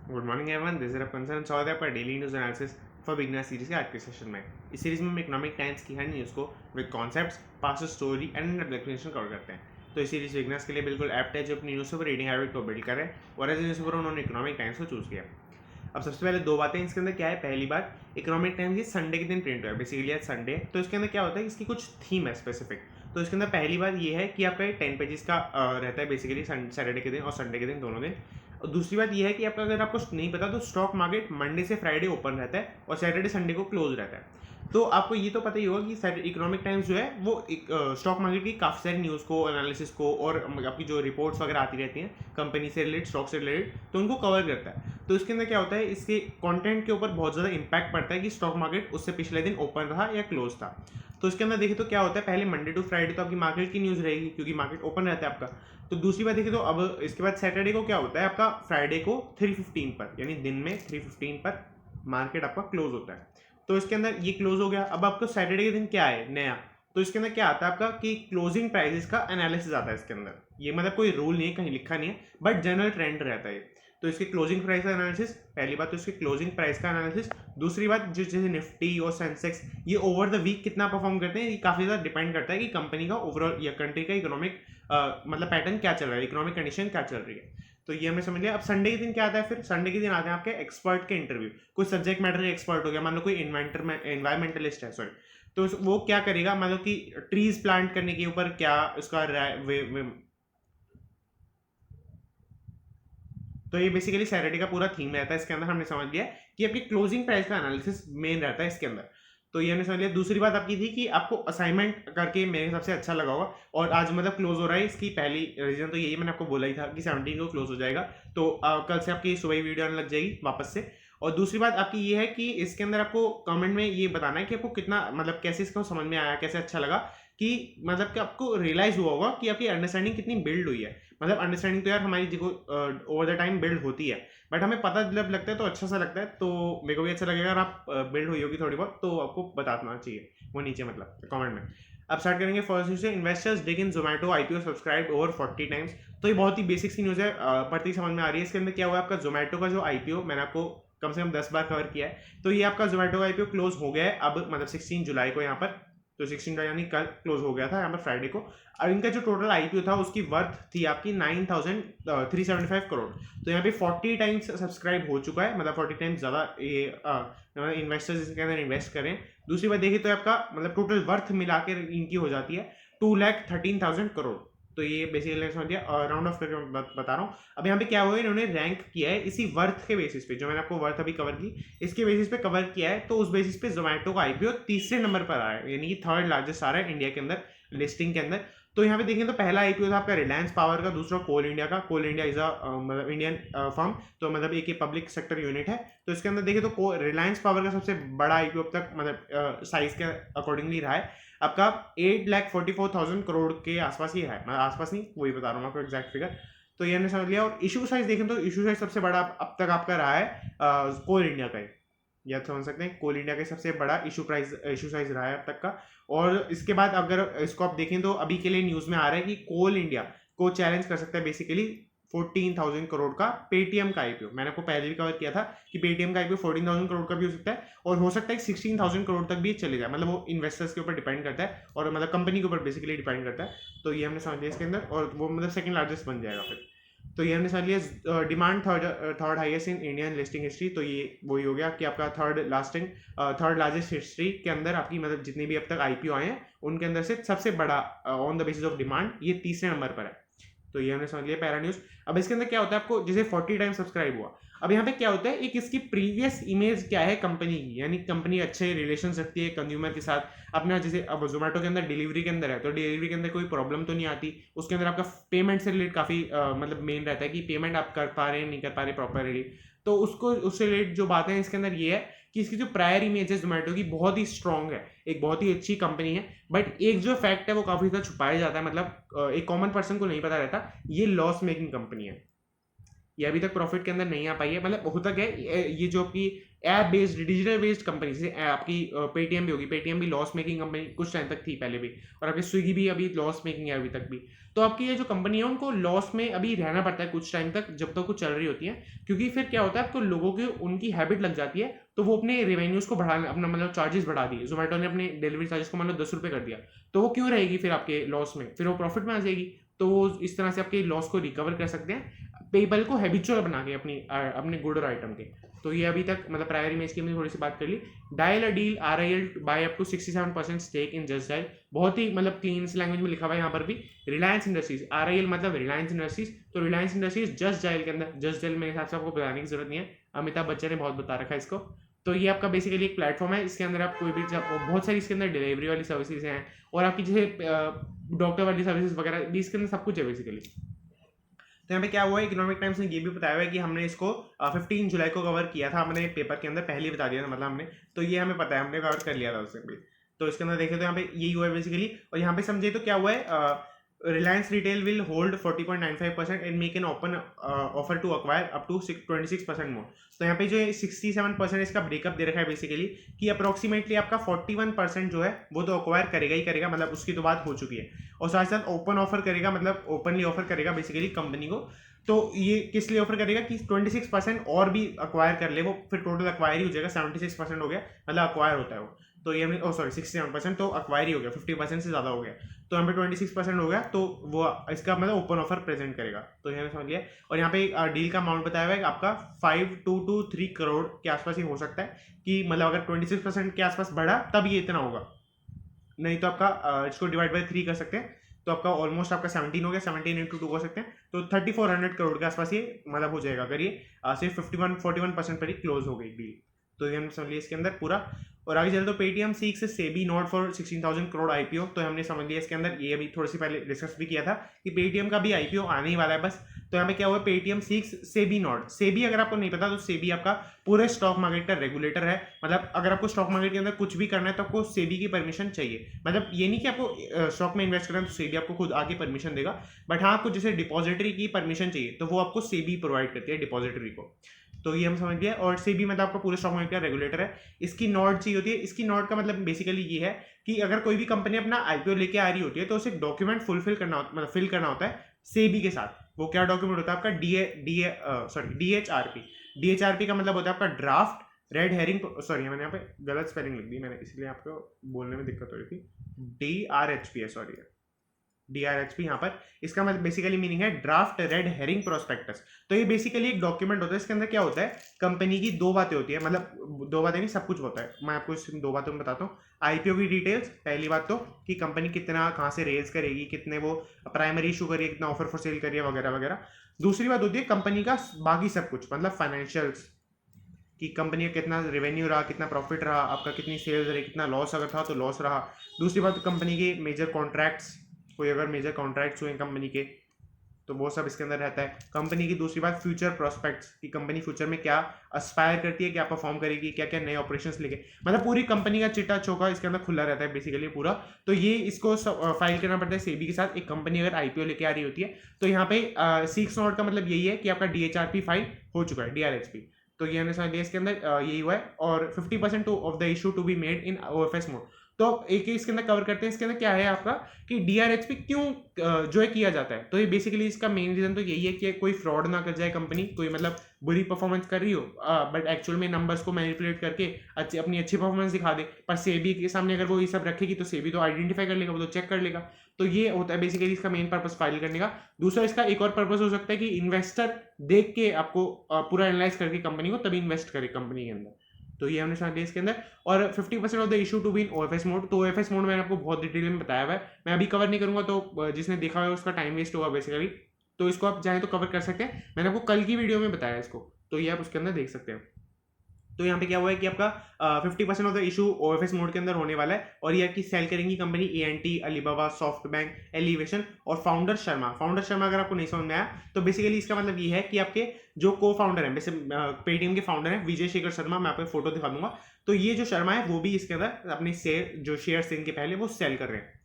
Good morning everyone, this is concern स्वागत है आपका daily news analysis for beginner series के आज के सेशन में। इस सीरीज में हम इकोनॉमिक टाइम्स की हर न्यूज़ को with concepts, past story and explanation cover करते हैं। तो इस सीरीज बिगनर्स के लिए बिल्कुल एप्ट है जो अपनी न्यूज़पेपर रीडिंग हैबिट को बिल्ड करें, और एज ए न्यूज़पेपर उन्होंने इकोनॉमिक टाइम्स को चूज किया। अब सबसे पहले दो बातें इसके अंदर क्या है। पहली बात, इकोनॉमिक टाइम्स ये संडे के दिन प्रिंट हुआ है, बेसिकली आज संडे। तो इसके अंदर क्या होता है, इसकी कुछ थीम है स्पेसिफिक। तो इसके अंदर पहली बात ये है कि आपका 10 पेजेस का रहता है बेसिकली सैटरडे के दिन और संडे के दिन दोनों दिन। और दूसरी बात यह है कि आपका अगर आपको नहीं पता तो स्टॉक मार्केट मंडे से फ्राइडे ओपन रहता है और सैटरडे संडे को क्लोज रहता है। तो आपको ये तो पता ही होगा कि इकोनॉमिक टाइम्स जो है वो स्टॉक मार्केट की काफ़ी सारी न्यूज़ को, एनालिसिस को और आपकी जो रिपोर्ट्स वगैरह आती रहती हैं कंपनी से रिलेटेड, स्टॉक से रिलेटेड, तो उनको कवर करता है। तो इसके अंदर क्या होता है, इसके कंटेंट के ऊपर बहुत ज़्यादा इंपैक्ट पड़ता है कि स्टॉक मार्केट उससे पिछले दिन ओपन रहा या क्लोज था। तो इसके अंदर देखिए तो क्या होता है, पहले मंडे टू फ्राइडे तो आपकी मार्केट की न्यूज़ रहेगी क्योंकि मार्केट ओपन रहता है आपका। तो दूसरी बात देखिए तो अब इसके बाद सैटरडे को क्या होता है, आपका फ्राइडे को 3:15 पर, यानी दिन में 3:15 पर मार्केट आपका क्लोज होता है। तो इसके अंदर ये क्लोज हो गया। अब आपको सैटरडे के दिन क्या है नया, तो इसके अंदर क्या आता है आपका कि क्लोजिंग प्राइसेस का एनालिसिस आता है इसके अंदर। ये मतलब कोई रूल नहीं है, कहीं लिखा नहीं है, बट जनरल ट्रेंड रहता है। तो इसके क्लोजिंग प्राइस का एनालिसिस, पहली बात तो इसके क्लोजिंग प्राइस का एनालिसिस। दूसरी बात जो जैसे निफ्टी और सेंसेक्स ये ओवर द वीक कितना परफॉर्म करते हैं, ये काफी ज्यादा डिपेंड करता है कि कंपनी का ओवरऑल या कंट्री का इकोनॉमिक मतलब पैटर्न क्या चल रहा है, इकोनॉमिक कंडीशन क्या चल रही है। तो ये हमें समझ लिया। अब संडे के दिन क्या आता है, फिर संडे के दिन आते हैं आपके एक्सपर्ट के इंटरव्यू। कोई सब्जेक्ट मैटर एक्सपर्ट हो गया, मान लो कोई एनवायरमेंटलिस्ट है, सॉरी, तो वो क्या करेगा, मान लो कि ट्रीज प्लांट करने के ऊपर क्या उसका तो ये बेसिकली सैटरडे का पूरा थीम रहता है। इसके अंदर हमने समझ लिया कि आपकी क्लोजिंग प्राइस का एनालिसिस मेन रहता है इसके अंदर। तो ये हमने समझ लिया। दूसरी बात आपकी थी कि आपको असाइनमेंट करके मेरे हिसाब से अच्छा लगा होगा, और आज मतलब क्लोज हो रहा है। इसकी पहली रीजन तो यही मैंने आपको बोला ही था कि 17 को क्लोज हो जाएगा। तो कल से आपकी सुबह ही वीडियो आने लग जाएगी वापस से। और दूसरी बात आपकी ये है कि इसके अंदर आपको कमेंट में ये बताना है कि आपको कितना मतलब कैसे इसको समझ में आया, कैसे अच्छा लगा, कि मतलब कि आपको रियलाइज हुआ होगा कि आपकी अंडरस्टैंडिंग कितनी बिल्ड हुई है। मतलब अंडरस्टैंडिंग तो यार हमारी देखो ओवर द टाइम बिल्ड होती है, बट हमें पता जब लगता है तो अच्छा सा लगता है। तो मेरे को भी अच्छा लगेगा अगर आप बिल्ड हुई होगी थोड़ी बहुत, तो आपको बताना चाहिए वो नीचे मतलब कमेंट में। अब स्टार्ट करेंगे फर्स्ट न्यूज से। Investors dig in Zomato IPO subscribe over 40 times. तो ये बहुत ही बेसिक सी न्यूज है, पढ़ते ही समझ में आ रही है। इसके अंदर क्या हुआ, आपका जोमेटो का जो आईपीओ मैंने आपको कम से कम 10 बार कवर किया है। तो ये आपका जोमेटो का आईपीओ क्लोज हो गया है अब, मतलब 16 जुलाई को यहाँ पर। तो 16 का यानी कल क्लोज हो गया था यहाँ पर फ्राइडे को। और इनका जो टोटल आईपीओ था उसकी वर्थ थी आपकी 9,375 करोड़। तो यहाँ पे 40 टाइम्स सब्सक्राइब हो चुका है, मतलब 40 टाइम्स ज़्यादा ये इन्वेस्टर्स इसके अंदर इन्वेस्ट करें। दूसरी बात देखिए तो आपका मतलब टोटल वर्थ मिला के इनकी हो जाती है 2,13,000 करोड़। तो ये बेसिकली समझ लिया, राउंड ऑफ करके बता रहा हूँ। अब यहाँ पे क्या हुआ है, इन्होंने रैंक किया है इसी वर्थ के बेसिस पे, जो मैंने आपको वर्थ अभी कवर की इसके बेसिस पे कवर किया है। तो उस बेसिस पे जोमेटो का आईपीओ तीसरे नंबर पर आया है, यानी कि थर्ड लार्जेस्ट आ रहा है इंडिया के अंदर लिस्टिंग के अंदर। तो यहाँ पे देखें तो पहला आईपीओ था आपका रिलायंस पावर का, दूसरा कोल इंडिया का। कोल इंडिया इज मतलब इंडियन फर्म, तो मतलब एक पब्लिक सेक्टर यूनिट है। तो इसके अंदर देखें तो रिलायंस पावर का सबसे बड़ा आईपीओ अब तक मतलब साइज के अकॉर्डिंगली रहा है आपका 8,44,000 करोड़ के आसपास ही है, मतलब आसपास नहीं, वही बता रहा हूँ आपको एग्जैक्ट फिगर। तो ये हमने समझ लिया। और इशू साइज देखें तो इशू साइज सबसे बड़ा अब तक आपका रहा है कोल इंडिया का ही, या समझ सकते हैं कोल इंडिया का सबसे बड़ा इशू साइज रहा है अब तक का। और इसके बाद अगर इसको आप देखें तो अभी के लिए न्यूज में आ रहा है कि कोल इंडिया को चैलेंज कर सकता है बेसिकली 14,000 करोड़ का पेटीएम का आईपीओ। मैंने आपको पहले भी कवर किया था कि पेटीएम का आईपीओ 14,000 करोड़ का भी हो सकता है, और हो सकता है 16,000 करोड़ तक भी चले जाए। मतलब वो इन्वेस्टर्स के ऊपर डिपेंड करता है, और मतलब कंपनी के ऊपर बेसिकली डिपेंड करता है। तो ये हमने समझ लिया इसके अंदर, और वो मतलब सेकंड लार्जेस्ट बन जाएगा फिर। तो ये हमने समझ लिया। Demand third highest in Indian listing history. तो ये वही हो गया कि आपका थर्ड लार्जेस्ट हिस्ट्री के अंदर आपकी मतलब जितने भी अब तक आईपीओ आए हैं उनके अंदर से सबसे बड़ा on the basis of demand ये तीसरे नंबर पर है। तो ये हमने समझ लिया पहला न्यूज। अब इसके अंदर क्या होता है, आपको जैसे 40 टाइम सब्सक्राइब हुआ, अब यहाँ पे क्या होता है, एक इसकी प्रीवियस इमेज क्या है कंपनी की, यानी कंपनी अच्छे रिलेशन रखती है कंज्यूमर के साथ अपना। जैसे अब जोमेटो के अंदर डिलीवरी के अंदर है, तो डिलीवरी के अंदर कोई प्रॉब्लम तो नहीं आती। उसके अंदर आपका पेमेंट से रिलेटेड काफी मतलब मेन रहता है कि पेमेंट आप कर पा रहे हैं नहीं कर पा रहे प्रॉपरली। तो उससे रिलेटेड जो बातें हैं इसके अंदर ये है कि इसकी जो प्रायर इमेज है जोमेटो की बहुत ही स्ट्रांग है, एक बहुत ही अच्छी कंपनी है। बट एक जो फैक्ट है वो काफी ज्यादा छुपाया जाता है, मतलब एक कॉमन पर्सन को नहीं पता रहता, ये लॉस मेकिंग कंपनी है। ये अभी तक प्रॉफिट के अंदर नहीं आ पाई है। मतलब होता क्या है, ये जो आपकी app based digital based company, जैसे आपकी पेटीएम भी होगी, पेटीएम भी लॉस मेकिंग कंपनी कुछ टाइम तक थी पहले भी, और आपकी स्विगी भी अभी लॉस मेकिंग है अभी तक भी। तो आपकी ये जो कंपनी है उनको लॉस में अभी रहना पड़ता है कुछ टाइम तक, जब तक वो चल रही होती है, क्योंकि फिर क्या होता है, आपको लोगों की उनकी हैबिट लग जाती है, तो वो अपने रेवेन्यूज को बढ़ा, अपना मतलब चार्जेस बढ़ा दिए, जोमेटो ने अपने डिलीवरी चार्जेस को मतलब 10 रुपये कर दिया, तो वो क्यों रहेगी फिर आपके लॉस में, फिर वो प्रॉफिट में आ जाएगी। तो वो इस तरह से आपके लॉस को रिकवर कर सकते हैं पेपल को हैबिचुअल बना के अपने गुड और आइटम के। तो ये अभी तक मतलब प्राइमरी में इसकी हमने थोड़ी सी बात कर ली। Dial a deal RIL buy up to 67% stake in Justdial, बहुत ही मतलब क्लीन सी लैंग्वेज में लिखा हुआ है यहाँ पर भी। रिलायंस इंडस्ट्रीज, RIL मतलब रिलायंस इंडस्ट्रीज, तो रिलायंस इंडस्ट्रीज जस्ट डायल के अंदर, जस्ट डायल मेरे हिसाब से आपको बताने की जरूरत नहीं है, अमिताभ बच्चन ने बहुत बता रखा है इसको। तो ये आपका बेसिकली एक प्लेटफॉर्म है, इसके अंदर आप कोई भी बहुत सारी इसके अंदर डिलीवरी वाली सर्विसेज हैं, और आपकी जैसे डॉक्टर वाली सर्विसेज वगैरह भी इसके अंदर सब कुछ है बेसिकली। तो यहाँ पे क्या हुआ है, इकोनॉमिक टाइम्स ने ये भी बताया हुआ है कि हमने इसको 15 जुलाई को कवर किया था, हमने पेपर के अंदर पहले ही बता दिया था, मतलब हमने, तो ये हमें पता है, हमने कवर कर लिया था उससे भी। तो इसके अंदर देखें तो यहाँ पे यही हुआ है बेसिकली। और यहाँ पे समझे तो क्या हुआ है, Reliance retail will hold 40.95% and make an open offer to acquire up to 26% more. तो यहाँ पे जो 67% इसका ब्रेकअप दे रखा है बेसिकली, कि अप्रोक्सीमेटली आपका 41% जो है वो तो अक्वायर करेगा ही करेगा, मतलब उसकी तो बात हो चुकी है, और साथ साथ ओपन ऑफर करेगा, मतलब ओपनली ऑफर करेगा बेसिकली कंपनी को। तो ये किस लिए ऑफर करेगा कि 26% और भी अक्वायर कर ले, वो फिर टोटल अक्वायर ही हो जाएगा, 76% हो गया, मतलब अक्वायर होता है वो। तो ये हमने 67%, तो अक्वायर ही हो गया, 50% से ज़्यादा हो गया, तो यहाँ पे 26% हो गया, तो वो इसका मतलब ओपन ऑफर प्रेजेंट करेगा। तो यहाँ समझ लिया। और यहाँ पे डील का अमाउंट बताया हुआ है कि आपका 5 to 3 करोड़ के आसपास ही हो सकता है, कि मतलब अगर 26% के आसपास बढ़ा तब ये इतना होगा, नहीं तो आपका इसको डिवाइड बाई 3 कर सकते हैं, तो आपका ऑलमोस्ट आपका 17 हो गया, 17 into 2 कर सकते हैं, तो 3400 करोड़ के आसपास ये मतलब हो जाएगा, अगर ये सिर्फ 41% पर ही क्लोज हो गई डील। तो ये हमने समझ लिया इसके अंदर पूरा। और आगे चले तो Paytm seeks SEBI nod for 16,000 crore IPO, तो हमने समझ लिया इसके अंदर, ये अभी थोड़ी सी पहले डिस्कस भी किया था कि पेटीएम का भी IPO आने ही वाला है बस। तो यहाँ पे क्या हुआ, Paytm seeks SEBI nod, SEBI अगर आपको नहीं पता तो सेबी आपका पूरे स्टॉक मार्केट का रेगुलेटर है, मतलब अगर आपको स्टॉक मार्केट के अंदर कुछ भी करना है तो आपको सेबी की परमिशन चाहिए। मतलब ये नहीं कि आपको स्टॉक में इन्वेस्ट करना है तो सेबी आपको खुद आके परमिशन देगा, बट हाँ आपको जैसे डिपॉजिटरी की परमिशन चाहिए तो वो आपको सेबी प्रोवाइड करती है डिपॉजिटरी को। तो ये हम समझ गए। और सेबी मतलब आपका पूरे स्टॉक मार्केट का रेगुलेटर है। इसकी नोट चाहिए होती है, इसकी नोट का मतलब बेसिकली ये है कि अगर कोई भी कंपनी अपना IPO लेके आ रही होती है तो उसे डॉक्यूमेंट फुलफिल करना मतलब फिल करना होता है सेबी के साथ। वो क्या डॉक्यूमेंट होता है आपका, DHRP का मतलब होता है आपका ड्राफ्ट रेड हेरिंग, सॉरी मैंने यहाँ पे गलत स्पेलिंग लिख दी मैंने, इसलिए आपको बोलने में दिक्कत हो रही थी। DRHP है, सॉरी DRHP यहाँ पर, इसका मतलब बेसिकली मीनिंग है ड्राफ्ट रेड हेरिंग प्रोस्पेक्टस। तो ये बेसिकली एक डॉक्यूमेंट होता है, इसके अंदर क्या होता है, कंपनी की दो बातें होती है, मतलब दो बातें नहीं सब कुछ होता है, मैं आपको इस दो बातों में बताता हूँ। IPO की डिटेल्स, पहली बात तो कि कंपनी कितना कहाँ से रेज करेगी, कितने वो प्राइमरी इशू करिए, कितना ऑफर फॉर सेल करिए वगैरह वगैरह। दूसरी बात होती है कंपनी का बाकी सब कुछ, मतलब फाइनेंशियल्स, कि कंपनी का कितना रेवेन्यू रहा, कितना प्रॉफिट रहा, आपका कितनी सेल्स रही, कितना लॉस अगर था तो लॉस रहा। दूसरी बात कंपनी के मेजर कॉन्ट्रैक्ट्स, कोई अगर मेजर कॉन्ट्रैक्ट्स हुए कंपनी के तो वो सब इसके अंदर रहता है। कंपनी की दूसरी बात फ्यूचर प्रोस्पेक्ट्स, कि कंपनी फ्यूचर में क्या एस्पायर करती है, क्या परफॉर्म करेगी, क्या क्या नए ऑपरेशंस लेके, मतलब पूरी कंपनी का चिट्टा चौका इसके अंदर खुला रहता है बेसिकली पूरा। तो ये इसको फाइल करना पड़ता है सेबी के साथ। एक कंपनी अगर IPO लेके आ रही होती है तो यहाँ पे 6 नोट का मतलब यही है कि आपका DHRP फाइल हो चुका है, DRHP। तो ये हमने समझ लिया इसके अंदर यही हुआ है। और 50% of the issue to be made in OFS mode. तो एक इसके अंदर कवर करते हैं, इसके अंदर क्या है आपका कि DRHP क्यों जो है किया जाता है। तो ये बेसिकली इसका मेन रीजन तो यही है कि कोई फ्रॉड ना कर जाए कंपनी, कोई मतलब बुरी परफॉर्मेंस कर रही हो बट एक्चुअल में नंबर्स को मैनिपुलेट करके अपनी अच्छी परफॉर्मेंस दिखा दे, पर सेबी के सामने अगर वो ये सब रखेगी तो सेबी तो आइडेंटिफाई कर लेगा, वो तो चेक कर लेगा। तो ये होता है बेसिकली इसका मेन पर्पस फाइल करने का। दूसरा इसका एक और पर्पस हो सकता है कि इन्वेस्टर देख के आपको पूरा एनालाइज करके कंपनी को तभी इन्वेस्ट करे कंपनी के अंदर। तो ये हमने समझ लिया इसके अंदर। और 50% of the issue to be in OFS mode. तो OFS मोड मैंने आपको बहुत डिटेल में बताया हुआ है, मैं अभी कवर नहीं करूंगा, तो जिसने देखा हुआ है उसका टाइम वेस्ट होगा बेसिकली। तो इसको आप चाहें तो कवर कर सकते हैं, मैंने आपको कल की वीडियो में बताया इसको, तो ये आप उसके अंदर देख सकते हैं। तो यहाँ पे क्या हुआ है कि आपका 50% of the issue OFS mode के अंदर होने वाला है। और ये आपकी सेल करेंगी company ANT, Alibaba, soft bank, elevation और फाउंडर शर्मा। फाउंडर शर्मा अगर आपको नहीं समझ में आया तो बेसिकली इसका मतलब ये है कि आपके जो को फाउंडर है, वैसे पेटीएम के फाउंडर हैं विजय शेखर शर्मा, मैं आपको फोटो दिखा दूंगा। तो ये जो शर्मा है वो भी इसके अंदर अपने शेयर जो शेयर इनके पहले वो सेल कर रहे हैं।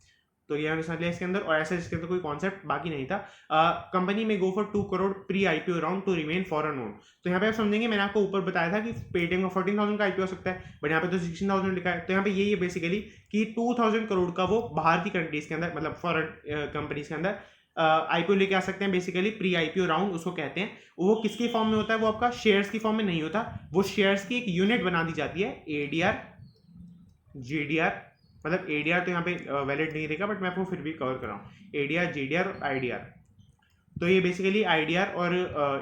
तो ये हमने समझ लिया इसके अंदर, और ऐसा इसके अंदर कोई कॉन्सेप्ट बाकी नहीं था। कंपनी में go for 2 crore pre IPO round to remain foreign own. तो यहाँ पे आप समझेंगे, मैंने आपको ऊपर बताया था कि पेटीएम का 14,000 का आईपीओ हो सकता है, बट यहाँ पे तो 16,000 लिखा है। तो यहाँ पे यही है बेसिकली कि 2,000 करोड़ का वो बाहर की कंट्रीज के अंदर, मतलब फॉरेन कंपनीज के अंदर आईपीओ लेके आ सकते हैं। बेसिकली प्री आईपीओ राउंड उसको कहते हैं। वो किसके फॉर्म में होता है? वो आपका शेयर्स की फॉर्म में नहीं होता, वो शेयर्स की एक यूनिट बना दी जाती है, एडीआर, जीडीआर। मतलब एडीआर तो यहाँ पे वैलिड नहीं रहेगा, बट मैं आपको फिर भी कवर कर रहा हूँ, एडीआर, जीडीआर और आईडीआर। तो ये बेसिकली आईडीआर और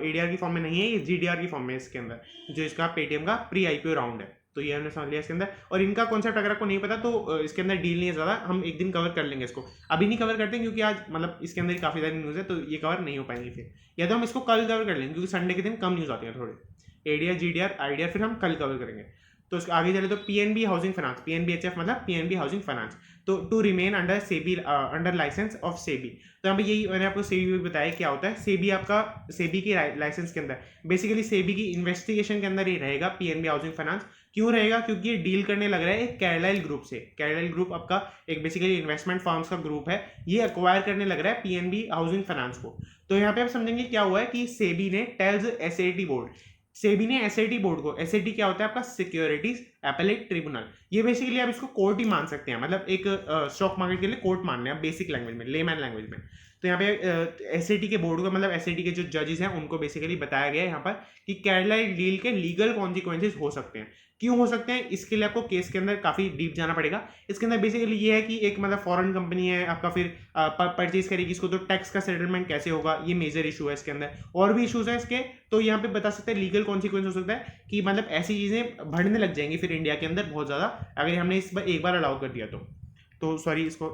एडीआर की फॉर्म में नहीं है, ये जीडीआर की फॉर्म में है इसके अंदर, जो इसका पेटीएम का प्री आईपीओ राउंड है। तो ये हमने समझ लिया इसके अंदर। और इनका कॉन्सेप्ट अगर आपको नहीं पता तो इसके अंदर डील नहीं है ज़्यादा, हम एक दिन कवर कर लेंगे इसको, अभी नहीं कवर करते क्योंकि आज मतलब इसके अंदर काफ़ी सारी न्यूज़ है, तो ये कवर नहीं हो पाएंगे फिर, या तो हम इसको कल कवर कर लेंगे क्योंकि संडे के दिन कम न्यूज़ आती है थोड़ी। एडीआर, जीडीआर, आईडीआर फिर हम कल कवर करेंगे। तो उसके आगे चले तो पीएनबी हाउसिंग फाइनेंस, पीएनबीएचएफ मतलब पीएनबी हाउसिंग फाइनेंस, तो to remain under SEBI, under license of SEBI. तो यहाँ पे यही मैंने आपको सेबी बताया क्या होता है। सेबी आपका, सेबी की लाइसेंस के अंदर बेसिकली सेबी की इन्वेस्टिगेशन के अंदर ही रहेगा पीएनबी हाउसिंग फाइनेंस। क्यों रहेगा? क्योंकि ये डील करने लग रहा है एक कैरलाइल ग्रुप से। कैरलाइल ग्रुप आपका एक बेसिकली इन्वेस्टमेंट फर्म्स का ग्रुप है, ये अक्वायर करने लग रहा है पीएनबी हाउसिंग फाइनेंस को। तो यहाँ पे आप समझेंगे क्या हुआ है कि सेबी ने टेल्स एसएटी बोर्ड, सेबी ने एसएटी बोर्ड को, एसएटी क्या होता है आपका? Securities appellate tribunal. ये बेसिकली आप इसको कोर्ट ही मान सकते हैं, मतलब एक स्टॉक मार्केट के लिए कोर्ट मानने हैं बेसिक लैंग्वेज में, लेमैन लैंग्वेज में। तो यहाँ पे एसएटी के बोर्ड को, मतलब एसएटी के जो जजेस हैं उनको बेसिकली बताया गया है यहाँ पर कि कैरलाइल डील के लीगल कॉन्सिक्वेंसेज हो सकते हैं। क्यों हो सकते हैं? इसके लिए आपको केस के अंदर काफ़ी डीप जाना पड़ेगा। इसके अंदर बेसिकली ये है कि एक मतलब फॉरेन कंपनी है आपका, फिर परचेज करेगी इसको, तो टैक्स का सेटलमेंट कैसे होगा, ये मेजर इशू है इसके अंदर। और भी इशूज है इसके, तो यहाँ पे बता सकते हैं लीगल कॉन्सिक्वेंस हो सकता है कि मतलब ऐसी चीज़ें बढ़ने लग जाएंगी फिर इंडिया के अंदर बहुत ज़्यादा, अगर हमने इस बार एक बार अलाउ कर दिया तो सॉरी इसको,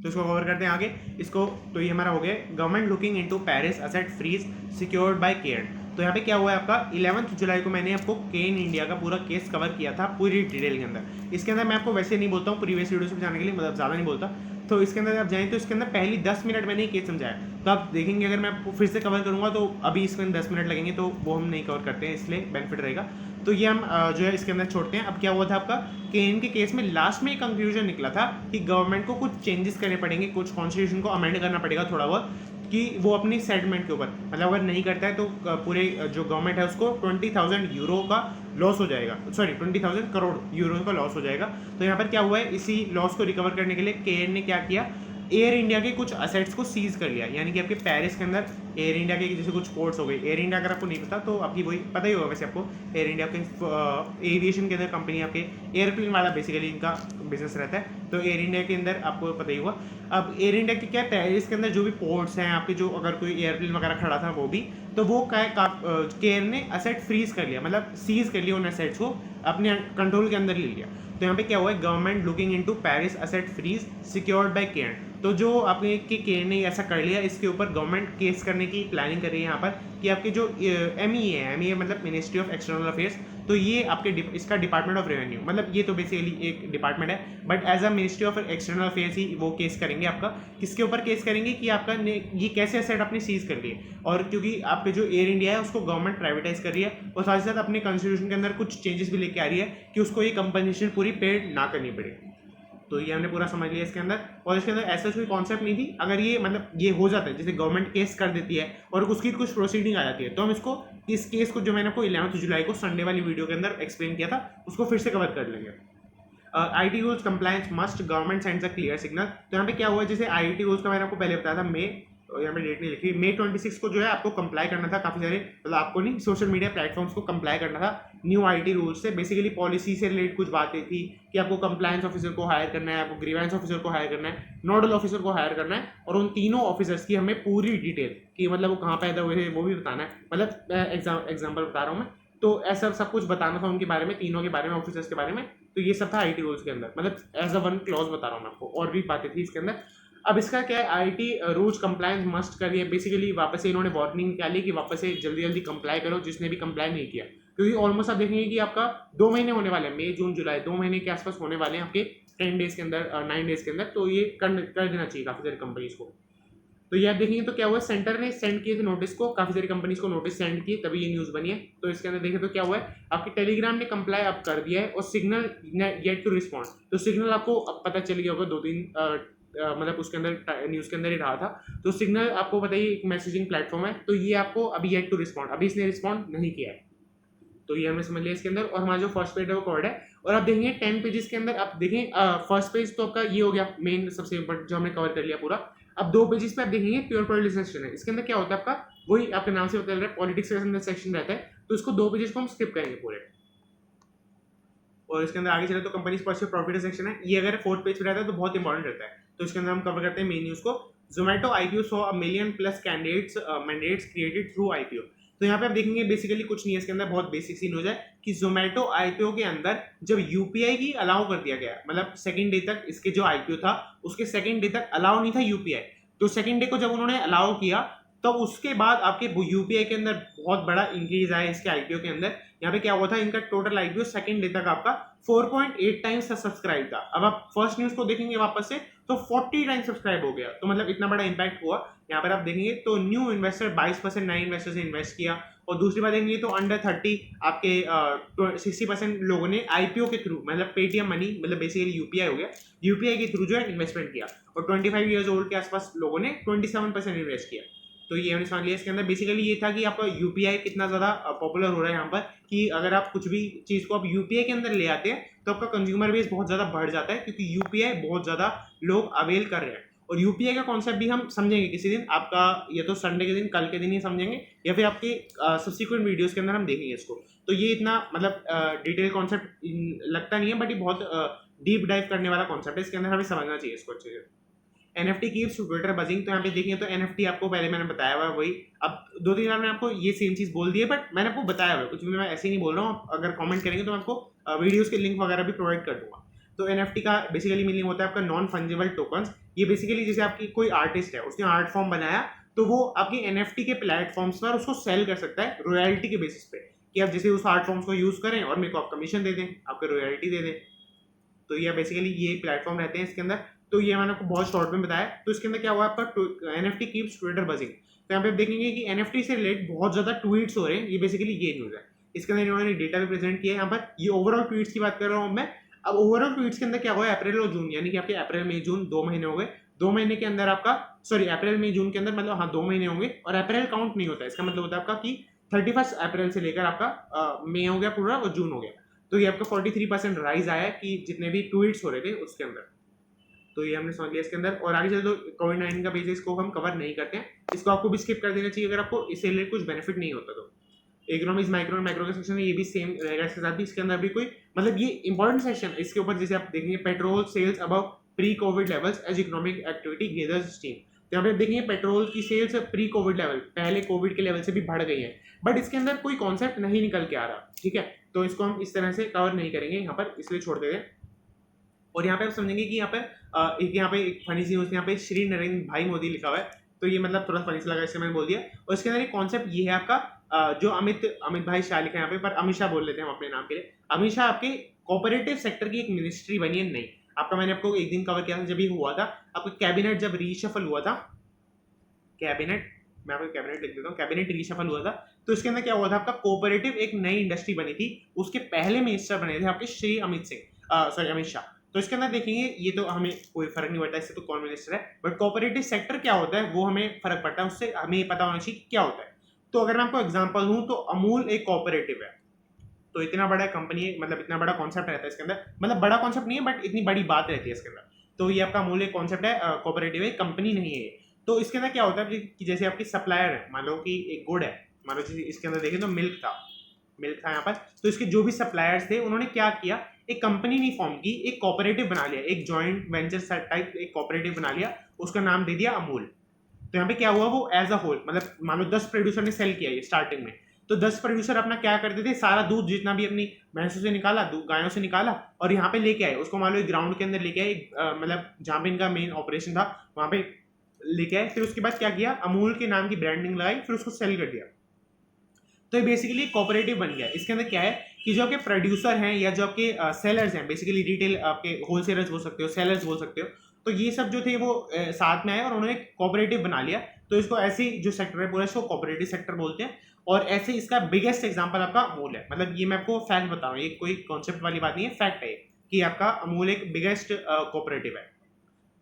तो इसको कवर करते हैं आगे इसको। तो ये हमारा हो गया government looking into Paris asset freeze secured by Cairn. तो यहाँ पे क्या हुआ है आपका 11 जुलाई को मैंने आपको केन इंडिया का पूरा केस कवर किया था पूरी डिटेल के अंदर। इसके अंदर मैं आपको वैसे नहीं बोलता हूँ प्रीवियस वीडियो से जाने के लिए, मतलब ज़्यादा नहीं बोलता। तो इसके अंदर आप जाएँ तो इसके अंदर पहली 10 मिनट मैंने ये केस समझाया, तो आप देखेंगे अगर मैं आपको फिर से कवर करूँगा तो अभी इसमें 10 मिनट लगेंगे, तो वो हम नहीं कवर करते हैं, इसलिए बेनिफिट रहेगा। तो ये हम जो है इसके अंदर छोड़ते हैं। अब क्या हुआ था आपका केन के केस में लास्ट में एक कंक्लूजन निकला था कि गवर्नमेंट को कुछ चेंजेस करने पड़ेंगे, कुछ कॉन्स्टिट्यूशन को अमेंड करना पड़ेगा थोड़ा बहुत, कि वो अपनी सेटलमेंट के ऊपर, मतलब अगर नहीं करता है तो पूरे जो गवर्नमेंट है उसको 20,000 यूरो का लॉस हो जाएगा, सॉरी 20,000 करोड़ यूरो का लॉस हो जाएगा। तो यहाँ पर क्या हुआ है, इसी लॉस को रिकवर करने के लिए केएन ने क्या किया, एयर इंडिया के कुछ असेट्स को सीज कर लिया। यानी कि आपके पेरिस के अंदर एयर इंडिया के जैसे कुछ पोर्ट्स हो गए, एयर इंडिया अगर आपको नहीं पता तो आपकी वही पता ही होगा वैसे आपको, एयर इंडिया के एविएशन के अंदर कंपनी, आपके एयरप्लेन वाला बेसिकली इनका बिजनेस रहता है। तो एयर इंडिया के अंदर आपको पता ही हुआ। अब एयर इंडिया के क्या है, पेरिस के अंदर जो भी पोर्ट्स हैं आपके, जो अगर कोई एयरप्लेन वगैरह खड़ा था वो भी, तो वो केयर ने असेट फ्रीज कर लिया, मतलब सीज कर लिया उन असेट्स को, अपने कंट्रोल के अंदर ले लिया। तो यहाँ पे क्या हुआ है, government looking into Paris asset freeze secured by Cairn. तो जो आपने कि केयर ने ऐसा कर लिया, इसके ऊपर गवर्नमेंट केस करने की प्लानिंग कर रही है यहाँ पर कि आपके जो एमईए मतलब मिनिस्ट्री ऑफ एक्सटर्नल अफेयर्स, तो ये आपके इसका डिपार्टमेंट ऑफ रेवेन्यू, मतलब ये तो बेसिकली एक डिपार्टमेंट है, but as a ministry of external affairs ही वो केस करेंगे आपका। किसके ऊपर केस करेंगे कि आपका ये कैसे असेट अपने सीज कर लिए, और क्योंकि आपके जो एयर इंडिया है उसको गवर्नमेंट प्राइवेटाइज कर रही है, और साथ ही साथ अपने कॉन्स्टिट्यूशन के अंदर कुछ चेंजेस भी लेके आ रही है कि उसको ये कंपनसेशन पूरी पेड ना करनी पड़े। तो ये हमने पूरा समझ लिया इसके अंदर। और इसके अंदर ऐसा कोई कॉन्सेप्ट नहीं थी, अगर ये मतलब ये हो जाता है, जैसे गवर्नमेंट केस कर देती है और उसकी कुछ प्रोसीडिंग आ जाती है, तो हम इसको, इस केस को जो मैंने आपको 11 जुलाई को संडे वाली वीडियो के अंदर एक्सप्लेन किया था, उसको फिर से कवर कर लेंगे। IT rules compliance must government sends a clear signal. तो यहाँ पे क्या हुआ, जैसे आईटी रूल्स का मैंने आपको पहले बताया था, यहाँ पे डेट नहीं लिखी, मई 26 को जो है आपको कंप्लाई करना था, काफ़ी सारे, मतलब आपको नहीं, सोशल मीडिया प्लेटफॉर्म्स को कंप्लाई करना था न्यू आईटी रूल्स से। बेसिकली पॉलिसी से रिलेटेड कुछ बातें थी कि आपको कंप्लायंस ऑफिसर को हायर करना है, आपको ग्रीवेंस ऑफिसर को हायर करना है, नोडल ऑफिसर को हायर करना है, और उन तीनों ऑफिसर्स की हमें पूरी डिटेल कि मतलब वो कहाँ पैदा हुए थे वो भी बताना है, मतलब एग्जाम्पल बता रहा हूँ मैं। तो ऐसा सब कुछ बताना था उनके बारे में, तीनों के बारे में, ऑफिसर्स के बारे में। तो ये सब था आईटी रूल्स के अंदर, मतलब एज अ वन क्लॉज बता रहा हूँ मैं आपको, और भी बातें थी इसके अंदर। अब इसका क्या है, आईटी रूल्स कंप्लायंस मस्ट करिए, बेसिकली वापस से इन्होंने वार्निंग निकाली कि वापस से जल्दी जल्दी कंप्लाई करो जिसने भी कंप्लाई नहीं किया, क्योंकि ऑलमोस्ट आप देखेंगे कि आपका 2 महीने होने वाले हैं, मई जून जुलाई 2 महीने के आसपास होने वाले हैं आपके 10 डेज के अंदर, 9 डेज के अंदर। तो ये कर देना चाहिए काफ़ी सारी कंपनीज को। तो ये आप देखेंगे तो क्या हुआ, सेंटर ने सेंड किए थे नोटिस को, काफ़ी सारी कंपनीज को नोटिस सेंड किए, तभी ये न्यूज़ बनी है। तो इसके अंदर देखें तो क्या हुआ है, आपके टेलीग्राम ने कंप्लाई अब कर दिया है, और सिग्नल येट टू रिस्पॉन्ड। तो सिग्नल आपको अब पता चल गया होगा 2-3 मतलब उसके अंदर न्यूज़ के अंदर ही रहा था। तो सिग्नल आपको पता ही एक मैसेजिंग प्लेटफॉर्म है, तो ये आपको अभी येट टू रिस्पॉन्ड, अभी इसने रिस्पॉन्ड नहीं किया है। तो ये हमने समझ लिया इसके अंदर। और हमारा जो फर्स्ट पेज है वो कवर्ड है। और आप देखेंगे 10 पेजेस के अंदर आप देखें, फर्स्ट पेज तो आपका ये हो गया मेन सबसे इम्पोर्टेंट जो हमने कवर कर लिया पूरा। अब 2 पेजेस पे आप देखेंगे प्योर पॉलिटिक्स सेक्शन है। इसके अंदर क्या होता है आपका, वही आपके नाम से बता रहा है, पॉलिटिक्स के अंदर सेक्शन रहता है। तो इसको 2 पेजेस को हम स्किप करेंगे पूरे। और इसके अंदर आगे चले तो कंपनीज परस्यू प्रॉफिट सेक्शन है, ये अगर 4th पेज पे रहता है तो बहुत इंपॉर्टेंट रहता है। तो इसके अंदर हम कवर करते हैं मेन न्यूज को। Zomato IPO saw a million plus candidates mandates created through IPO. तो यहाँ पे आप देखेंगे बेसिकली कुछ नहीं है इसके अंदर, बहुत बेसिक सी न्यूज है कि जोमेटो आईपीओ के अंदर जब यूपीआई की अलाउ कर दिया गया, मतलब सेकंड डे तक इसके जो आईपीओ था उसके सेकंड डे तक अलाउ नहीं था यूपीआई। तो सेकंड डे को जब उन्होंने अलाउ किया तो उसके बाद आपके यूपीआई के अंदर बहुत बड़ा इंक्रीज आया इसके आईपीओ के अंदर। यहाँ पे क्या हुआ था, इनका टोटल आईपीओ सेकंड डे तक आपका 4.8 टाइम्स सब्सक्राइब था। अब आप फर्स्ट न्यूज को देखेंगे वापस से तो 40 टाइम्स सब्सक्राइब हो गया। तो मतलब इतना बड़ा इंपैक्ट हुआ। यहाँ पर आप देखेंगे तो न्यू इन्वेस्टर 22% नए इन्वेस्टर्स ने इन्वेस्ट किया। और दूसरी बात देखेंगे तो अंडर 30 आपके 60% लोगों ने आईपीओ के थ्रू, मतलब पेटीएम मनी, मतलब बेसिकली यूपीआई हो गया, यूपीआई के थ्रू जो है इन्वेस्टमेंट किया। और 25 ईयर्स ओल्ड के आसपास लोगों ने 27% इन्वेस्ट किया। तो ये हमने समझ लिया। इसके अंदर बेसिकली ये था कि आपका यूपीआई कितना ज़्यादा पॉपुलर हो रहा है यहाँ पर, कि अगर आप कुछ भी चीज़ को आप यूपीआई के अंदर ले आते हैं तो आपका कंज्यूमर बेस बहुत ज़्यादा बढ़ जाता है, क्योंकि यूपीआई बहुत ज़्यादा लोग अवेल कर रहे हैं। और यूपीआई का कॉन्सेप्ट भी हम समझेंगे किसी दिन, आपका या तो संडे के दिन, कल के दिन ही समझेंगे, या फिर आपके सब्सिक्वेंट वीडियोस के अंदर हम देखेंगे इसको। तो ये इतना मतलब डिटेल कॉन्सेप्ट लगता नहीं है, बट ये बहुत डीप डाइव करने वाला कॉन्सेप्ट है। इसके अंदर हमें समझना चाहिए इसको अच्छे से। NFT keeps Twitter buzzing. तो यहाँ पे देखिए तो NFT आपको पहले मैंने बताया हुआ है वही। अब 2-3 बार मैंने आपको ये सेम चीज़ बोल दी है, बट मैंने आपको बताया हुआ है, कुछ भी मैं ऐसे ही नहीं बोल रहा हूँ। अगर कमेंट करेंगे तो मैं आपको वीडियोस के लिंक वगैरह भी प्रोवाइड कर दूंगा। तो NFT का बेसिकली मीनिंग होता है आपका नॉन फंजिबल टोकन्स। ये बेसिकली जैसे आपकी कोई आर्टिस्ट है, उसने आर्ट फॉर्म बनाया, तो वो आपकी NFT के प्लेटफॉर्म्स पर उसको सेल कर सकता है रॉयल्टी के बेसिस पे, कि आप जैसे उस आर्ट फॉर्म्स को यूज़ करें और मेरे को आप कमीशन दे दें, आपको रॉयल्टी दे दें। तो ये बेसिकली ये प्लेटफॉर्म रहते हैं इसके अंदर। तो ये मैंने आपको बहुत शॉर्ट में बताया। तो इसके अंदर क्या हुआ आपका NFT कीप्स ट्विटर बजिंग। तो यहाँ पे आप देखेंगे कि NFT से रिलेटेड बहुत ज़्यादा ट्वीट्स हो रहे हैं। ये बेसिकली ये न्यूज़ है। इसके अंदर इन्होंने डेटा भी प्रेजेंट किया है। यहाँ पर ये ओवरऑल ट्वीट्स की बात कर रहा हूँ मैं। अब ओवरऑल ट्वीट्स के अंदर क्या हुआ है, अप्रैल और जून, यानी कि आपके अप्रैल मई जून 2 महीने हो गए। 2 महीने के अंदर आपका, सॉरी अप्रैल मई जून के अंदर, मतलब हाँ 2 महीने होंगे। और अप्रैल काउंट नहीं होता, इसका मतलब होता है आपका कि 31 अप्रैल से लेकर आपका मई हो गया पूरा और जून हो गया। तो ये आपका 43% राइज आया है कि जितने भी ट्वीट्स हो रहे थे उसके अंदर। तो ये हमने समझ लिया इसके अंदर। और आगे चले तो कोविड-19 का बेस इसको हम कवर नहीं करते हैं, इसको आपको भी स्किप कर देना चाहिए अगर आपको इससे रिलेटेड कुछ बेनिफिट नहीं होता तो। इकोनॉमिक्स माइक्रो माइक्रो के सेक्शन में ये भी सेम रहेगा, इसके साथ भी इसके अंदर भी कोई मतलब ये इंपॉर्टेंट सेक्शन इसके ऊपर। जैसे आप देखेंगे petrol sales above pre covid levels as economic activity gathers steam. तो यहाँ पे देखेंगे पेट्रोल की सेल्स प्री कोविड लेवल, पहले कोविड के लेवल से भी बढ़ गई है, बट इसके अंदर कोई कॉन्सेप्ट नहीं निकल के आ रहा। ठीक है, तो इसको हम इस तरह से कवर नहीं करेंगे यहाँ पर, इसलिए छोड़ देते हैं। और यहाँ पे आप समझेंगे कि यहाँ पर यहाँ पे एक फनी सी न्यूज़, यहाँ पे श्री नरेंद्र भाई मोदी लिखा हुआ है। तो ये मतलब थोड़ा फनी सा लगा, इससे मैंने बोल दिया। और इसके अंदर एक कॉन्सेप्ट ये है आपका जो अमित भाई शाह लिखा है यहाँ पे, पर अमित शाह बोल लेते हैं हम अपने नाम के लिए। अमित शाह आपके कोऑपरेटिव सेक्टर की एक मिनिस्ट्री बनी है नई। आपका मैंने आपको एक दिन कवर किया था जब ये हुआ था, आपका कैबिनेट जब रीशफल हुआ था, कैबिनेट, मैं आपको कैबिनेट लिख देता हूँ, कैबिनेट रीशफल हुआ था। तो इसके अंदर क्या हुआ था, आपका कोऑपरेटिव एक नई इंडस्ट्री बनी थी, उसके पहले मिनिस्टर बने थे आपके श्री अमित शाह। तो इसके अंदर देखेंगे ये तो हमें कोई फर्क नहीं पड़ता इससे तो कौन मिनिस्टर है, बट कोऑपरेटिव सेक्टर क्या होता है वो हमें फर्क पड़ता है, उससे हमें ये पता होना चाहिए क्या होता है। तो अगर मैं आपको एग्जांपल दूं तो अमूल एक कोऑपरेटिव है। तो इतना बड़ा कंपनी है, मतलब इतना बड़ा कॉन्सेप्ट रहता है इसके अंदर, मतलब बड़ा कॉन्सेप्ट नहीं है बट इतनी बड़ी बात रहती है इसके अंदर। तो ये आपका अमूल एक कॉन्सेप्ट है, कोऑपरेटिव है, कंपनी नहीं है। तो इसके अंदर क्या होता है कि जैसे आपकी सप्लायर है, मान लो कि एक गुड़ है, मान लो इसके अंदर देखें तो मिल्क था यहाँ पर। तो इसके जो भी सप्लायर्स थे उन्होंने क्या किया, एक कंपनी नहीं फॉर्म की, एक कोऑपरेटिव बना लिया, एक जॉइंट वेंचर टाइप एक कोऑपरेटिव बना लिया, उसका नाम दे दिया अमूल। तो यहाँ पे क्या हुआ, वो एज अ होल, मतलब मान लो 10 प्रोड्यूसर ने सेल किया ये स्टार्टिंग में। तो 10 प्रोड्यूसर अपना क्या करते थे, सारा दूध जितना भी अपनी भैंसों से निकाला, गायों से निकाला और यहाँ पे लेके आए, उसको मान लो ग्राउंड के अंदर लेके आए, मतलब जहाँ पे इनका मेन ऑपरेशन था वहाँ पे लेके आए। फिर उसके बाद क्या किया, अमूल के नाम की ब्रांडिंग लगाई, फिर उसको सेल कर दिया। तो ये बेसिकली कोऑपरेटिव बन गया। इसके अंदर क्या है कि जो आपके प्रोड्यूसर हैं या जो आपके सेलर्स हैं, बेसिकली रिटेल आपके होलसेलर्स बोल सकते हो, सेलर्स बोल सकते हो, तो ये सब जो थे वो साथ में आए और उन्होंने कोऑपरेटिव बना लिया। तो इसको ऐसे जो सेक्टर है पूरा, इसको कोऑपरेटिव सेक्टर बोलते हैं। और ऐसे इसका बिगेस्ट एग्जांपल आपका अमूल है। मतलब ये मैं आपको फैक्ट बता रहा हूँ, ये कोई कॉन्सेप्ट वाली बात नहीं है, फैक्ट है कि आपका अमूल एक बिगेस्ट कोऑपरेटिव है।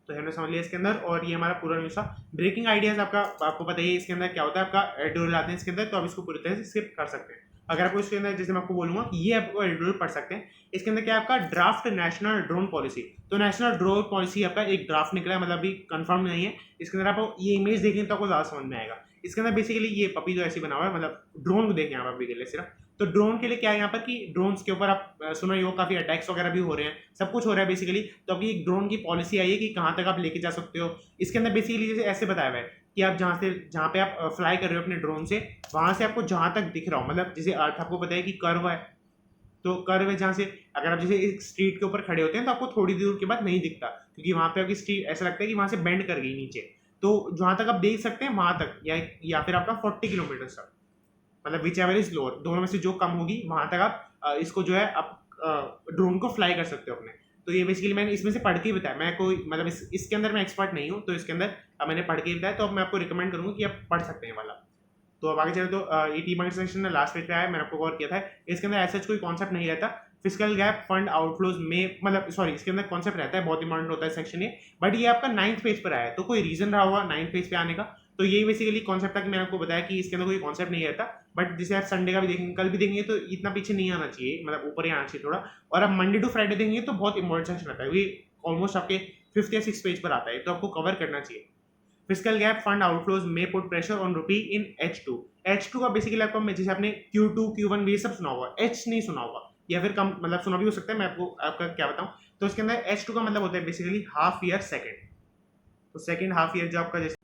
तो हमने समझ लिया इसके अंदर, और ये हमारा पूरा न्यूज़ था। ब्रेकिंग आइडियाज आपको पता ही है इसके अंदर क्या होता है, आपका एडिटोरियल आते हैं इसके अंदर, तो आप इसको पूरी तरह से स्किप कर सकते हैं। अगर आपको इसके अंदर, जैसे मैं आपको बोलूंगा कि ये आपको एडिटोरियल पढ़ सकते हैं, इसके अंदर क्या है आपका ड्राफ्ट नेशनल ड्रोन पॉलिसी। तो नेशनल ड्रोन पॉलिसी आपका एक ड्राफ्ट निकला है, मतलब अभी कंफर्म नहीं है। इसके अंदर आप ये इमेज देखेंगे तो आपको ज़्यादा समझ में आएगा। इसके अंदर बेसिकली ये पपी तो ऐसे बना हुआ है, मतलब ड्रोन को देखें आप अभी के लिए सिर्फ। तो ड्रोन के लिए क्या है यहाँ पर कि ड्रोन्स के ऊपर आप सुना ही हो काफ़ी अटैक्स वगैरह भी हो रहे हैं, सब कुछ हो रहा है बेसिकली। तो अभी एक ड्रोन की पॉलिसी आई है कि कहाँ तक आप लेके जा सकते हो। इसके अंदर बेसिकली जैसे ऐसे बताया हुआ है कि आप जहाँ पे आप फ्लाई कर रहे हो अपने ड्रोन से, वहाँ से आपको जहाँ तक दिख रहा हो, मतलब जैसे अर्थ आपको पता है कि कर्व है, तो कर्व है जहाँ से अगर आप जैसे एक स्ट्रीट के ऊपर खड़े होते हैं तो आपको थोड़ी दूर के बाद नहीं दिखता, क्योंकि वहाँ पे आपकी स्ट्रीट ऐसा लगता है कि वहाँ से बेंड कर गई नीचे। तो जहाँ तक आप देख सकते हैं वहाँ तक, या फिर आपका 40 किलोमीटर तक, मतलब विच एवर इज लोअर, दोनों में से जो कम होगी वहाँ तक आप इसको जो है आप ड्रोन को फ्लाई कर सकते हो अपने। तो ये बेसिकली मैंने इसमें से पढ़ के ही बताया, मैं कोई मतलब इसके अंदर मैं एक्सपर्ट नहीं हूँ, तो इसके अंदर मैंने पढ़ के ही बताया, तो अब मैं आपको रिकमेंड करूँगा कि आप पढ़ सकते हैं वाला। तो अब आगे चले तो ईटी मार्केट सेक्शन में लास्ट पेज पे आया, मैंने आपको कवर किया था। इसके अंदर ऐसा कोई कॉन्सेप्ट नहीं रहता, फिजिकल गैप फंड आउटफ्लोज में, मतलब सॉरी इसके अंदर कॉन्सेप्ट रहता है, बहुत इंपॉर्टेंट होता है सेक्शन ये, बट ये आपका 9th पेज पर आया है, तो कोई रीजन रहा होगा 9th पेज पे आने का। तो यही बेसिकली कॉन्सेप्ट था कि मैंने आपको बताया कि इसके अंदर कोई कॉन्सेप्ट नहीं रहता, बट जैसे आप संडे का भी देखेंगे, कल भी देखेंगे, तो इतना पीछे नहीं आना चाहिए, मतलब ऊपर ही आना चाहिए थोड़ा। और आप मंडे टू फ्राइडे देखेंगे तो बहुत इंपॉर्टेंट सेक्शन रहता है, ये ऑलमोस्ट आपके 5th या 6th पेज पर आता है, तो आपको कवर करना चाहिए। फिजिकल गैप फंड आउटफ्लोज में put pressure on rupee in H2। H2 का बेसिकली आपको, जैसे आपने Q2 Q1 ये सब सुना होगा, H नहीं सुना होगा, या फिर कम मतलब सुना भी हो सकता है, मैं आपको आपका क्या बताऊं। तो इसके अंदर H2 का मतलब होता है बेसिकली हाफ ईयर सेकंड, तो सेकंड हाफ ईयर जो आपका जैसे,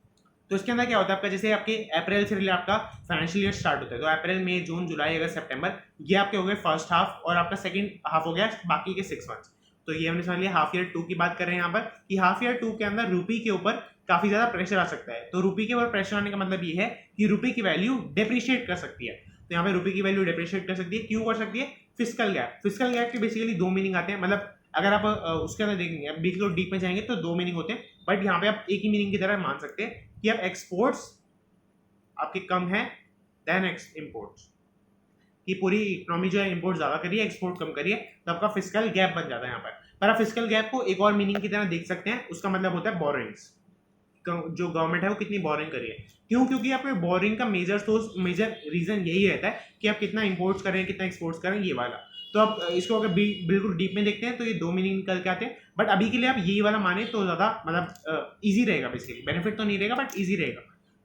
तो इसके अंदर क्या होता है आपका, जैसे आपके अप्रैल से रिलेटेड आपका फाइनेंशियल ईयर स्टार्ट होता है, तो अप्रैल मई जून जुलाई अगस्त सितंबर, ये आपके हो गए फर्स्ट हाफ, और आपका सेकंड हाफ हो गया बाकी के 6 मंथ्स। तो ये हमने समझ लिया हाफ ईयर 2 की बात कर रहे हैं यहाँ पर, कि हाफ ईयर 2 के अंदर रुपी के ऊपर काफी ज्यादा प्रेशर आ सकता है। तो रुपी के ऊपर प्रेशर आने का मतलब ये है कि रुपी की वैल्यू डेप्रिशिएट कर सकती है। तो यहाँ पे रुपी की वैल्यू डेप्रिशिएट कर सकती है, क्यों कर सकती है? Physical gap. फिजिकल गैप के बेसिकली 2 मीनिंग आते हैं, मतलब अगर आप उसके अंदर देखेंगे, आप बिल्कुल डीप में जाएंगे तो 2 मीनिंग होते हैं, बट यहाँ पे आप एक ही मीनिंग की तरह मान सकते हैं कि आप एक्सपोर्ट्स आपके कम है देन इम्पोर्ट्स, कि पूरी इकोनॉमी जो है इम्पोर्ट ज्यादा करिए, एक्सपोर्ट कम करिए, तो आपका फिजिकल गैप बन जाता है यहाँ पर आप फिजिकल गैप को एक और मीनिंग की तरह देख सकते हैं, उसका मतलब होता है बोरिंग्स। जो गवर्नमेंट है वो कितनी बोरिंग कर रही है, क्यों? क्योंकि आपके बोरिंग का मेजर सोर्स, मेजर रीजन यही रहता है कि आप कितना इंपोर्ट्स करें, कितना एक्सपोर्ट्स करें, ये वाला। तो आप इसको अगर बिल्कुल डीप में देखते हैं तो ये 2 मीनिंग निकल के आते हैं, बट अभी के लिए आप यही वाला माने तो ज्यादा मतलब ईजी रहेगा, बेसिकली बेनिफिट तो नहीं रहेगा बट ईजी रहेगा।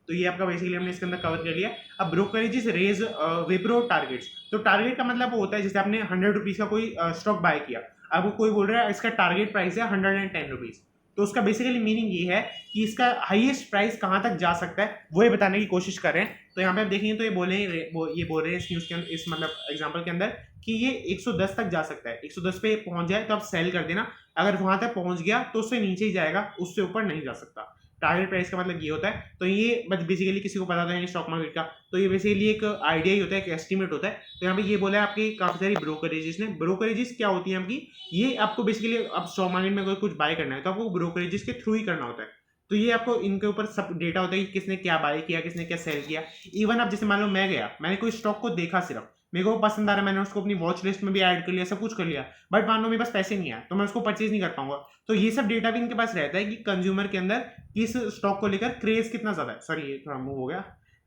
तो ये आपका बेसिकली हमने इसके अंदर कवर कर लिया। अब ब्रोकरेजेस रेज विप्रो टारगेट्स। तो टारगेट का मतलब वो होता है जैसे आपने 100 रुपीज का कोई स्टॉक बाय किया, आपको कोई बोल रहा है इसका टारगेट प्राइस है 110 रुपीज, तो उसका बेसिकली मीनिंग ये है कि इसका हाईएस्ट प्राइस कहाँ तक जा सकता है वो ये बताने की कोशिश कर रहे हैं। तो यहाँ पे आप देखेंगे तो ये बोल रहे हैं इस न्यूज के अंदर, इस मतलब एग्जांपल के अंदर, कि ये 110 तक जा सकता है। 110 पे पहुंच जाए तो आप सेल कर देना, अगर वहां तक पहुंच गया तो उससे नीचे ही जाएगा, उससे ऊपर नहीं जा सकता। टारगेट प्राइस का मतलब ये होता है। तो ये बस बेसिकली किसी को पता तो है स्टॉक मार्केट का, तो ये बेसिकली एक आइडिया ही होता है, एक एस्टिमेट होता है। तो यहाँ पे ये बोला है आपकी काफी सारी ब्रोकरेजेस ने। ब्रोकरेजेस क्या होती है आपकी, ये आपको बेसिकली अब स्टॉक मार्केट में अगर कुछ बाय करना है तो आपको ब्रोकरेजेस के थ्रू ही करना होता है। तो ये आपको इनके ऊपर सब डेटा होता है कि किसने क्या बाय किया, किसने क्या सेल किया। इवन अब जैसे मान लो मैं गया, मैंने कोई स्टॉक को देखा, सिर्फ मेरे को पसंद आ रहा है, मैंने उसको अपनी वॉच लिस्ट में भी ऐड कर लिया, सब कुछ कर लिया, बट मान लो मेरे पास पैसे नहीं आए तो मैं उसको परचेज नहीं कर पाऊंगा। तो ये सब डेटा भी इनके पास रहता है कि कंज्यूमर के अंदर किस स्टॉक को लेकर क्रेज कितना ज्यादा है, सॉरी ये थोड़ा मूव हो गया,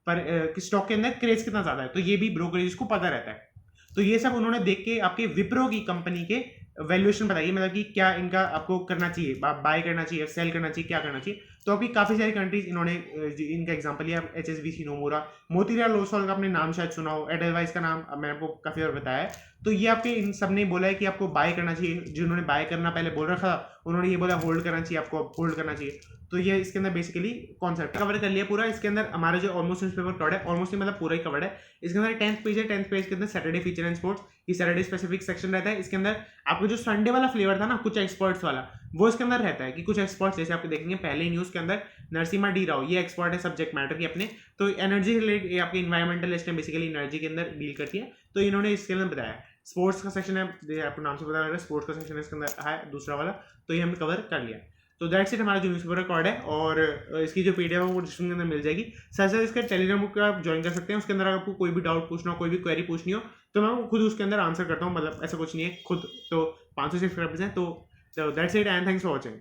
पर स्टॉक के अंदर क्रेज कितना ज्यादा है, तो ये भी ब्रोकरेज को पता रहता है। तो ये सब उन्होंने देख के आपके विप्रो की कंपनी के वैल्यूएशन बताइए, मतलब कि क्या इनका आपको करना चाहिए, बाय करना चाहिए, सेल करना चाहिए, क्या करना चाहिए। तो अभी काफी सारी कंट्रीज इन्होंने इनका एग्जांपल लिया, HSBC, नोमुरा, मोतीलाल ओसवाल का आपने नाम शायद सुना हो, एडलवाइस का नाम मैंने आपको काफी बार बताया है। तो ये आपके इन सब ने बोला है कि आपको बाय करना चाहिए, जिन्होंने बाय करना पहले बोल रखा था उन्होंने ये बोला होल्ड करना चाहिए, आपको होल्ड करना चाहिए। तो ये इसके अंदर बेसिकली कॉन्सेप्ट कवर कर लिया पूरा। इसके अंदर हमारा जो ऑलमोस्ट न्यूज़पेपर कवर्ड है, ऑलमोस्ट मतलब पूरा ही कवर्ड है। इसके अंदर 10th पेज है, 10th पेज के अंदर सैटरडे फीचर एंड स्पोर्ट्स, ये सैटरडे स्पेसिफिक सेक्शन रहता है। इसके अंदर आपको जो संडे वाला फ्लेवर था ना, कुछ एक्सपर्ट्स वाला, वो इसके अंदर रहता है कि कुछ एक्सपर्ट्स, जैसे आपको देखेंगे पहले ही न्यूज़ के अंदर नरसिम्हा डी राव, ये एक्सपर्ट है सब्जेक्ट मैटर की अपने, तो एनर्जी रिलेटेड आपके इन्वायरमेंटलिस्ट है, बेसिकली एनर्जी के अंदर डील करती है। तो इन्होंने इसके अंदर बताया। स्पोर्ट्स का सेक्शन है, आपको नाम से पता लग रहा है, स्पोर्ट्स का सेक्शन इसके अंदर है दूसरा वाला, तो ये हमने कवर कर लिया। तो दैट्स इट, हमारा जो न्यूज़पेपर रिकॉर्ड है, और इसकी जो PDF है वो डिस्क्रिप्शन के अंदर मिल जाएगी। साथ साथ इसका टेलीग्राम ग्रुप आप ज्वाइन कर सकते हैं, उसके अंदर आपको कोई भी डाउट पूछना हो, कोई भी क्वेरी पूछनी हो, तो मैं खुद उसके अंदर आंसर करता हूँ, मतलब ऐसा कुछ नहीं है खुद, तो 500 सब्सक्राइबर्स हैं। तो that's it and thanks for watching.